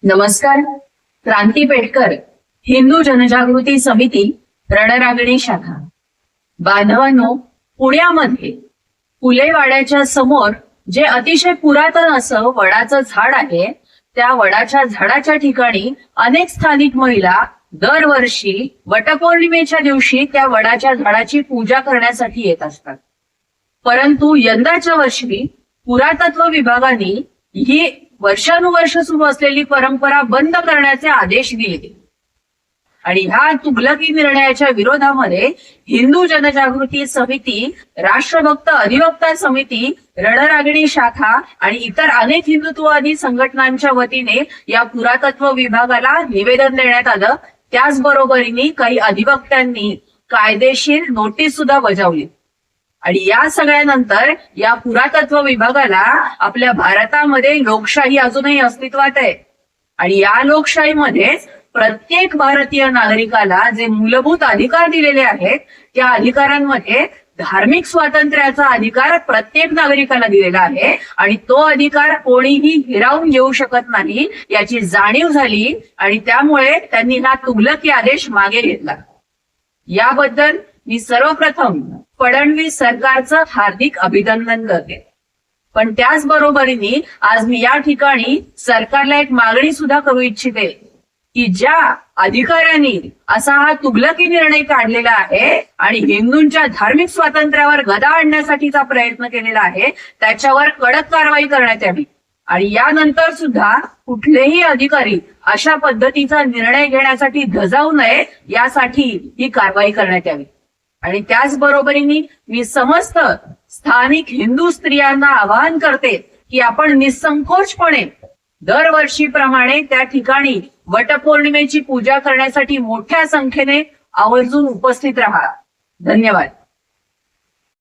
नमस्कार. क्रांती पेटकर, हिंदू जनजागृती समिती, रणरागिणी शाखा. बांधवांनो, पुण्यामध्ये फुले वाड्याच्या समोर जे अतिशय पुरातन असं वडाचं झाड आहे, त्या वडाच्या झाडाच्या ठिकाणी अनेक स्थानिक महिला दरवर्षी वटपौर्णिमेच्या दिवशी त्या वडाच्या झाडाची पूजा करण्यासाठी येत असतात. परंतु यंदाच्या वर्षी पुरातत्व विभागाने ही वर्षानुवर्ष सुरू असलेली परंपरा बंद करण्याचे आदेश दिले आणि ह्या तुगलकी निर्णयाच्या विरोधामध्ये हिंदू जनजागृती समिती, राष्ट्रभक्त अधिवक्ता समिती, रणरागिणी शाखा आणि इतर अनेक हिंदुत्ववादी संघटनांच्या वतीने या पुरातत्व विभागाला निवेदन देण्यात आलं. त्याचबरोबरीने काही अधिवक्त्यांनी कायदेशीर नोटीस सुद्धा बजावली. आणि या सगळ्यानंतर या पुरातत्व विभागाला आपल्या भारतामध्ये लोकशाही अजूनही अस्तित्वात आहे आणि या लोकशाहीमध्ये प्रत्येक भारतीय नागरिकाला जे मूलभूत अधिकार दिलेले आहेत त्या अधिकारांमध्ये धार्मिक स्वातंत्र्याचा अधिकार प्रत्येक नागरिकाला दिलेला आहे आणि तो अधिकार कोणीही हिरावून घेऊ शकत नाही याची जाणीव झाली आणि त्यामुळे त्यांनी हा तुगलकी आदेश मागे घेतला. याबद्दल मी सर्वप्रथम फडणवीस सरकारचं हार्दिक अभिनंदन करते. पण त्याचबरोबरीने आज मी या ठिकाणी सरकारला एक मागणी सुद्धा करू इच्छिते की ज्या अधिकाऱ्यांनी असा हा तुगलकी निर्णय काढलेला आहे आणि हिंदूंच्या धार्मिक स्वातंत्र्यावर गदा आणण्यासाठीचा प्रयत्न केलेला आहे त्याच्यावर कडक कारवाई करण्यात यावी आणि यानंतर सुद्धा कुठलेही अधिकारी अशा पद्धतीचा निर्णय घेण्यासाठी धजावू नये यासाठी ही कारवाई करण्यात यावी. आणि त्याचबरोबरीने मी समस्त स्थानिक हिंदू स्त्रियांना आवाहन करते की आपण निसंकोचपणे दरवर्षीप्रमाणे त्या ठिकाणी वटपौर्णिमेची पूजा करण्यासाठी मोठ्या संख्येने आवर्जून उपस्थित राहा. धन्यवाद.